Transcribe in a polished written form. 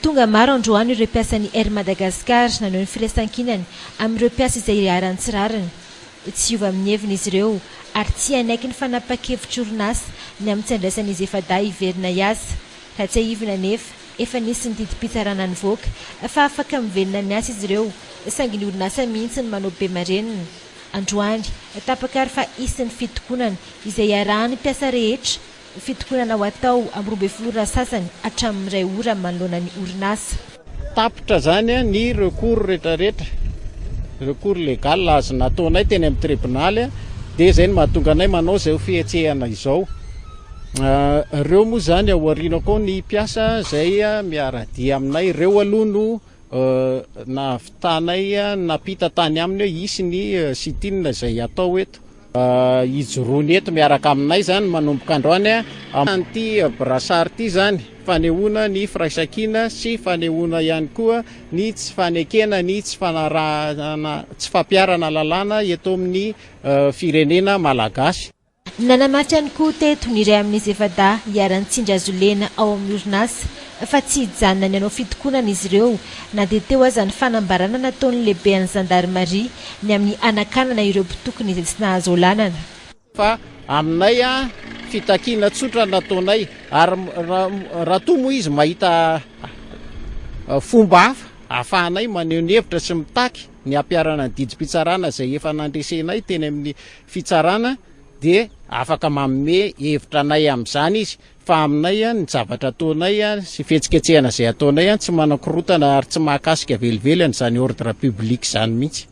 tonga maro androany ireo mpiasan'ny Air Madagascar naneho ny firaisan-kinany amin'ireo mpiasa izay aran-tsirariny. Tsy hiova amin'ny heviny izy ireo ary tsy hanaiky ny fanapa-kevitra orinasa ny amin'ny tsy andraisan'izy efa hiverina iasa. Raha tsy haivina nefa efa nisy ny didim-pitsarana nivoaka fa afaka mivelona ny asa izy ireo saingy ny orinasa mihitsy ny manao be marenina. Androany tapakary fa isin'ny fitokonana izay iarahan'ny mpiasa rehetra, fitokonana ho atao amin'ny 12 ora sasany hatramin'ny 2 ora manoloana ny orinasa. Tapitra zany ny recours rehetrarehetra, recours légal azo nataonay teny amin'ny tribunal dia izay no mahatonga anay manao izay fihetsehana izao. Ireo moa zany aoriana koa ny mpiasa izay miaradia aminay, ireo aloha no navitanay napita tany aminy hoe isy ny sitinina izay atao eto. Ijoroany eto miaraka aminay zany manomboka androany anty brassard ty zany fanehoana ny firaisan-kina sy fanehoana ihany koa ny tsy fanekena ny tsy fampiarana lalàna eto amin'ny firenena malagasy. Nanamafy ihany koa teto ny iray amin'izy efa hiaran-tsindry azo lena ao amin'ny orinasa fa tsy hijanona ny anao fitokonana izy ireo na dia teo aza ny fanambarana nataon'ny lehiben'ny gendarmerie ny amin'ny anakanana ireo mpitokony izay tsy nahazo lalàna. Fa aminay fitakiana tsotra nataonay ary raha toa moa izy mahita fomba hafa ahafahanay maneho ny hevitra sy mitaky ny ampiarana ny didim-pitsarana izay efa nandresenay teny amin'ny fitsarana dia afaka manome hevitra anay amin'izany izy. Fa aminay ny zavatra ataonay sy fihetsiketsehana izay ataonay tsy manakorotana ary tsy mahakasika velively izany ordre public izany mihitsy.